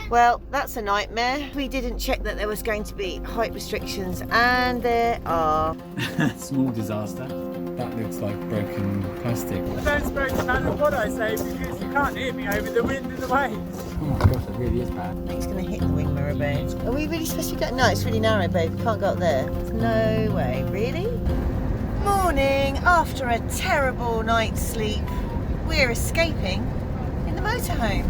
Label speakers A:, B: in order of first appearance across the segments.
A: Well, that's a nightmare. We didn't check that there was going to be height restrictions, and there are.
B: Small disaster. That looks like broken plastic.
C: Don't spoke to none of what I say because you can't hear me over the wind and the waves.
B: Oh my gosh, that really is bad.
A: It's going to hit the wing mirror, babe. Are we really supposed to be going? No, it's really narrow, babe. We can't go up there. No way. Really? Morning. After a terrible night's sleep, we're escaping in the motorhome.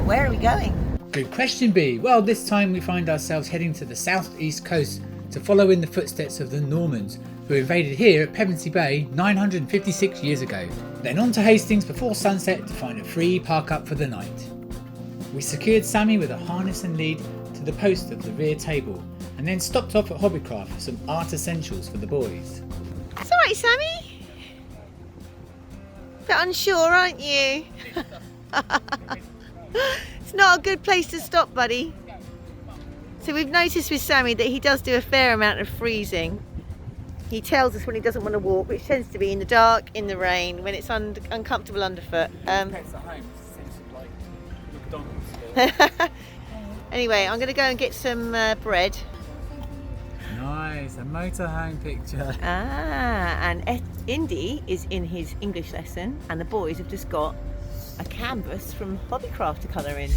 A: Where are we going?
B: Good question, B. Well, this time we find ourselves heading to the southeast coast to follow in the footsteps of the Normans, who invaded here at Pevensey Bay 956 years ago. Then on to Hastings before sunset to find a free park up for the night. We secured Sammy with a harness and lead to the post of the rear table, and then stopped off at Hobbycraft for some art essentials for the boys.
A: It's alright, Sammy. Bit unsure, aren't you? It's not a good place to stop, buddy. So we've noticed with Sammy that he does do a fair amount of freezing. He tells us when he doesn't want to walk, which tends to be in the dark, in the rain, when it's uncomfortable underfoot.
B: Pets at home, essentially like McDonald's.
A: Anyway, I'm going to go and get some bread.
B: Nice, a motorhome picture.
A: And Indy is in his English lesson, and the boys have just got a canvas from Hobbycraft to colour in.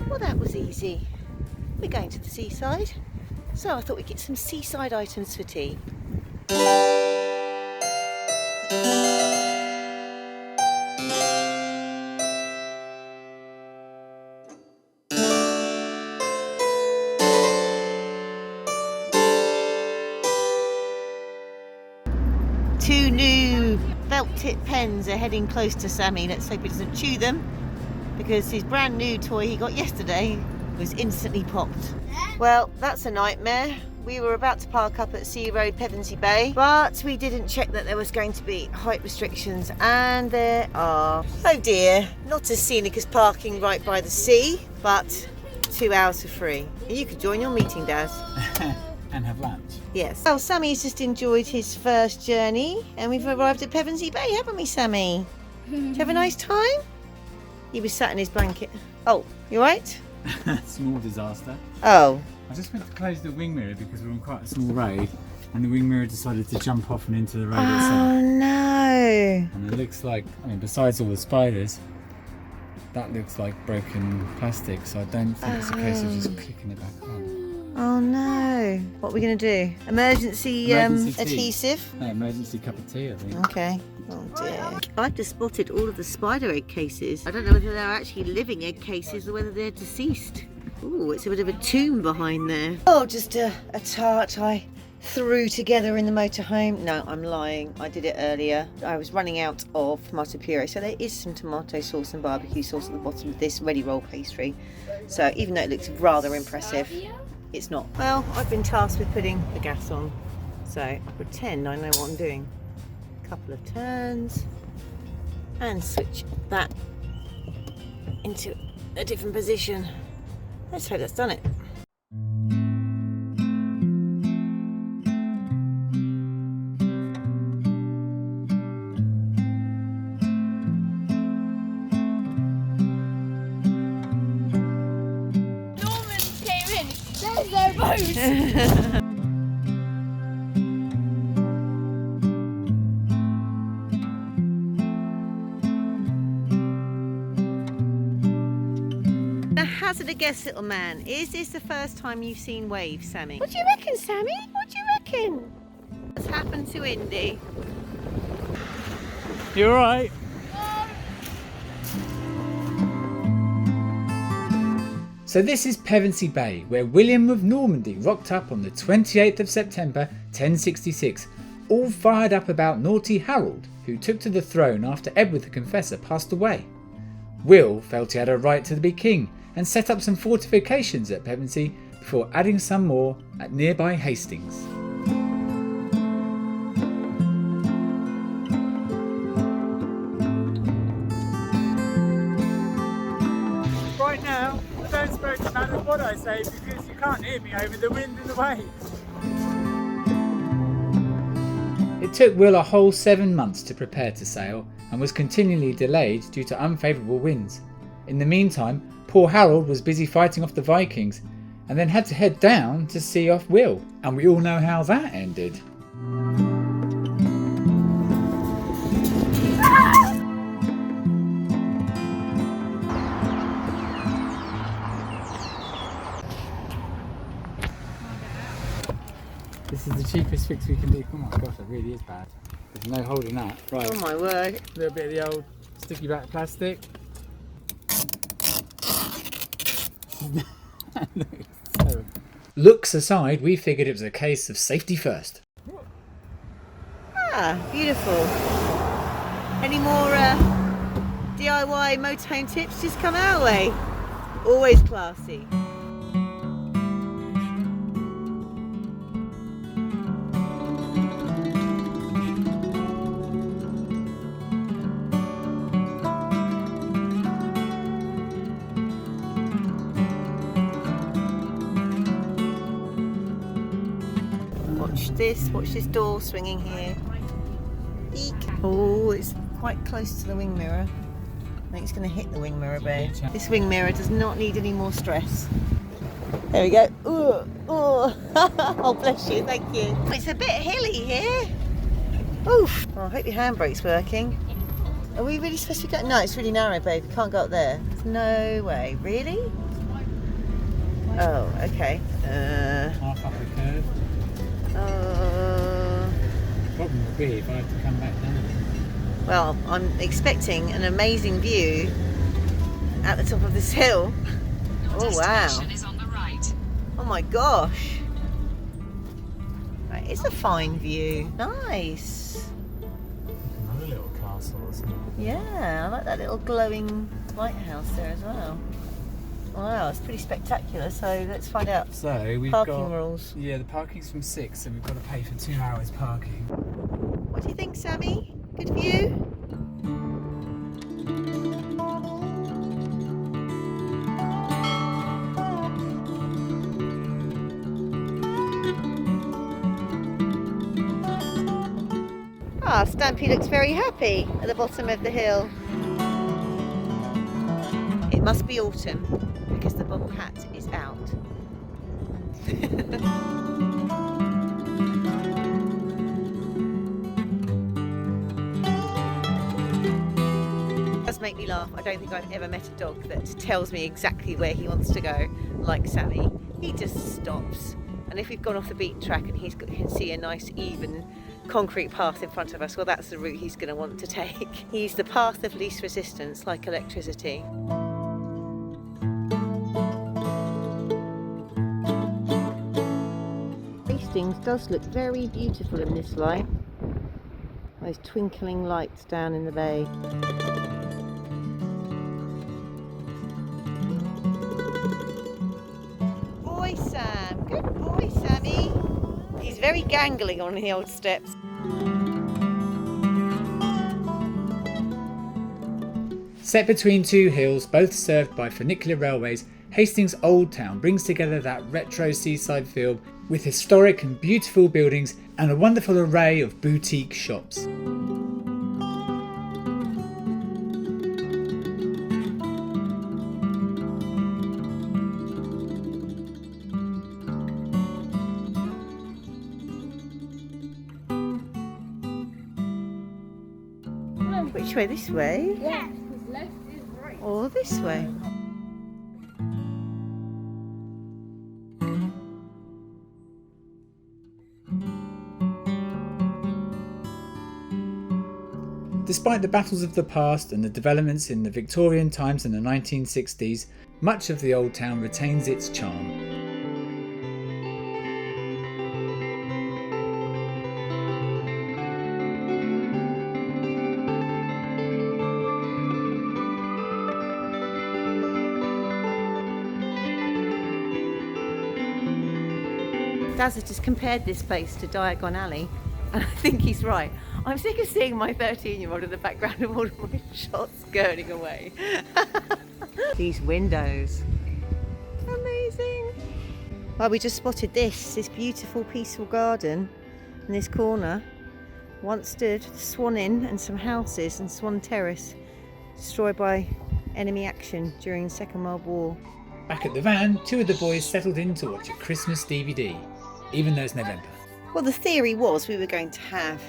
A: Well, that was easy. We're going to the seaside, so I thought we'd get some seaside items for tea. Two new felt tip pens are heading close to Sammy. Let's hope he doesn't chew them, because his brand new toy he got yesterday was instantly popped. Well, that's a nightmare. We were about to park up at Sea Road, Pevensey Bay, but we didn't check that there was going to be height restrictions, and there are. Oh dear, not as scenic as parking right by the sea, but 2 hours for free. You could join your meeting, Daz.
B: And have lunch.
A: Yes. Well, Sammy's just enjoyed his first journey, and we've arrived at Pevensey Bay, haven't we, Sammy? Did you have a nice time? He was sat in his blanket. Oh, you right?
B: Small disaster.
A: Oh.
B: I just went to close the wing mirror because we're on quite a small road, and the wing mirror decided to jump off and into the road itself.
A: Oh no.
B: And it looks like, I mean, besides all the spiders, that looks like broken plastic, so I don't think it's a case of just clicking it back on.
A: Oh no. What are we going to do? Emergency,
B: Emergency tea.
A: adhesive?
B: No, emergency cup of tea, I think.
A: Okay. Oh dear. I've just spotted all of the spider egg cases. I don't know whether they're actually living egg cases or whether they're deceased. Ooh, it's a bit of a tomb behind there. Oh, just a tart I threw together in the motorhome. No, I'm lying. I did it earlier. I was running out of tomato puree, so there is some tomato sauce and barbecue sauce at the bottom of this ready roll pastry. So even though it looks rather impressive, it's not. Well, I've been tasked with putting the gas on, so I pretend I know what I'm doing. Couple of turns and switch that into a different position. Let's hope that's done it.
D: Normans came in, there's their boat!
A: Hazard a guess, little man. Is this the first time you've seen waves, Sammy? What do you reckon, Sammy? What do you reckon? What's happened to Indy?
B: You alright? So this is Pevensey Bay, where William of Normandy rocked up on the 28th of September 1066, all fired up about naughty Harold, who took to the throne after Edward the Confessor passed away. Will felt he had a right to be king, and set up some fortifications at Pevensey before adding some more at nearby Hastings.
C: what I say because you can't hear me over the wind and the waves.
B: It took Will a whole 7 months to prepare to sail and was continually delayed due to unfavourable winds. In the meantime, poor Harold was busy fighting off the Vikings and then had to head down to see off Will, and we all know how that ended. This is the cheapest fix we can do. Oh my gosh, that really is bad. There's no holding that. Right.
A: Oh my word.
B: A little bit of the old sticky back plastic. Looks aside, we figured it was a case of safety first.
A: Ah, beautiful. Any more DIY motorhome tips? Just come our way. Always classy. Watch this door swinging here. Eek. Oh, it's quite close to the wing mirror. I think it's going to hit the wing mirror bay. This wing mirror does not need any more stress. There we go. Ooh, ooh. Oh, bless you, thank you. It's a bit hilly here. Oof. Oh, I hope your handbrake's working. Are we really supposed to go? No, it's really narrow, babe. We can't go up there. No way. Really? Oh, okay.
B: Half up the curve. The problem would be if I had to come back down.
A: Well, I'm expecting an amazing view at the top of this hill. Oh wow!
E: Is on the right.
A: Oh my gosh! Right, it's a fine view. Nice.
B: Another little castle, isn't it?
A: Yeah, I like that little glowing lighthouse there as well. Wow, it's pretty spectacular. So let's find out.
B: So we've
A: Parking
B: got
A: rules.
B: Yeah, the parking's from 6, so we've got to pay for 2 hours parking.
A: What do you think, Sammy? Good view? Ah, Stampy looks very happy at the bottom of the hill. It must be autumn because the bobble hat is out. It does make me laugh. I don't think I've ever met a dog that tells me exactly where he wants to go, like Sammy. He just stops. And if we've gone off the beaten track and he can see a nice even concrete path in front of us, well, that's the route he's going to want to take. He's the path of least resistance, like electricity. Hastings does look very beautiful in this light. Those twinkling lights down in the bay. Boy Sam, good boy Sammy. He's very gangly on the old steps.
B: Set between two hills, both served by funicular railways, Hastings Old Town brings together that retro seaside feel with historic and beautiful buildings and a wonderful array of boutique shops.
A: Which way? This way?
D: Yeah, his left is right.
A: Or this way?
B: Despite the battles of the past and the developments in the Victorian times and the 1960s, much of the old town retains its charm.
A: Daz has just compared this place to Diagon Alley, and I think he's right. I'm sick of seeing my 13-year-old in the background of all of my shots skirting away. These windows. Amazing. Well, we just spotted this beautiful, peaceful garden in this corner. Once stood Swan Inn and some houses and Swan Terrace, destroyed by enemy action during the Second World War.
B: Back at the van, 2 of the boys settled in to watch a Christmas DVD, even though it's November.
A: Well, the theory was we were going to have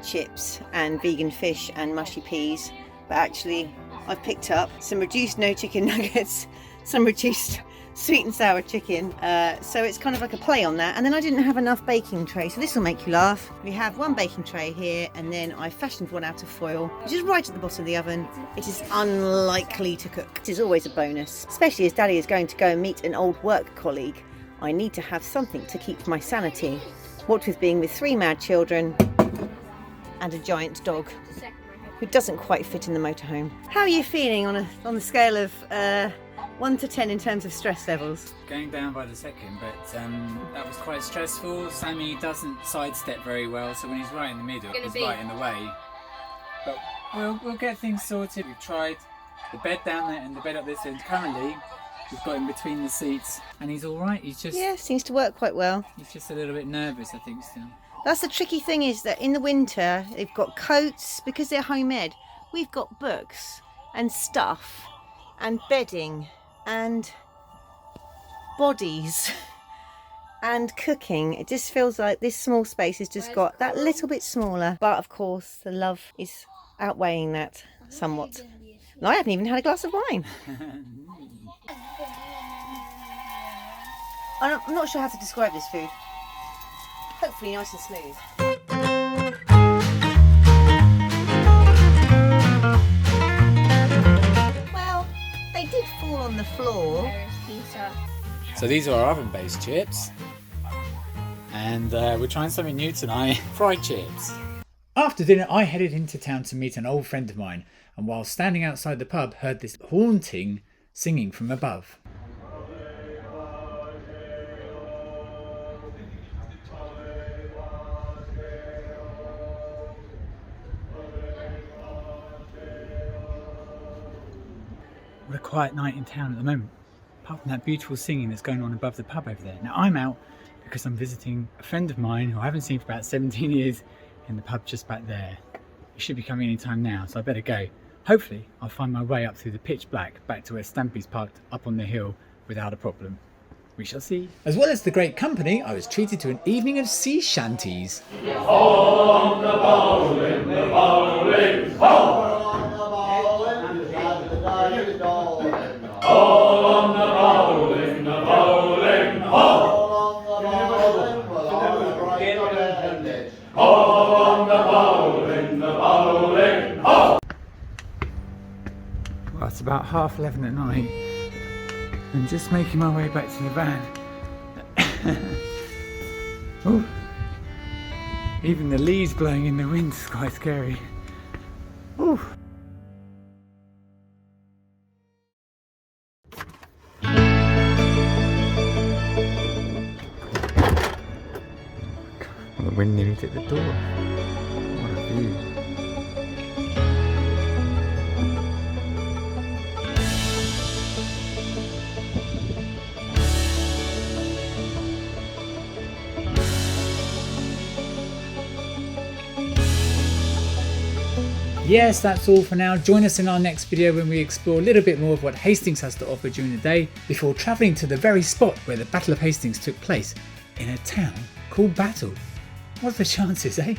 A: chips and vegan fish and mushy peas, but actually I've picked up some reduced no chicken nuggets, some reduced sweet and sour chicken, so it's kind of like a play on that. And then I didn't have enough baking trays, so this will make you laugh. We have one baking tray here, and then I fashioned one out of foil, which is right at the bottom of the oven. It is unlikely to cook. It is always a bonus, especially as Daddy is going to go and meet an old work colleague. I need to have something to keep my sanity, what with being with 3 mad children and a giant dog who doesn't quite fit in the motorhome. How are you feeling on the scale of 1 to 10 in terms of stress levels?
C: Going down by the second, but that was quite stressful. Sammy doesn't sidestep very well, so when he's right in the middle, he's right in the way. But we'll get things sorted. We've tried the bed down there and the bed up this end. Currently, we've got him between the seats, and he's all right. He's just
A: Seems to work quite well.
C: He's just a little bit nervous, I think, still.
A: That's the tricky thing, is that in the winter they've got coats because they're home ed. We've got books and stuff and bedding and bodies and cooking. It just feels like this small space has just got that little bit smaller, but of course the love is outweighing that somewhat. And I haven't even had a glass of wine. I'm not sure how to describe this food. Hopefully nice and smooth. Well, they did fall on the floor.
C: So these are our oven-based chips, and we're trying something new tonight, fried chips.
B: After dinner, I headed into town to meet an old friend of mine, and while standing outside the pub, heard this haunting singing from above.
C: What a quiet night in town at the moment, apart from that beautiful singing that's going on above the pub over there. Now I'm out because I'm visiting a friend of mine who I haven't seen for about 17 years in the pub just back there. He should be coming any time now, so I better go. Hopefully I'll find my way up through the pitch black back to where Stampy's parked up on the hill without a problem. We shall see.
B: As well as the great company, I was treated to an evening of sea shanties.
E: All on the bowling, ho! All on the bowling, ho! All on the bowling, ho!
C: Well, it's about 11:30 at night. I'm just making my way back to the van. Ooh. Even the leaves blowing in the wind is quite scary. Ooh. The wind nearly hit the door. What a view.
B: Yes, that's all for now. Join us in our next video when we explore a little bit more of what Hastings has to offer during the day before travelling to the very spot where the Battle of Hastings took place in a town called Battle. What are the chances, eh?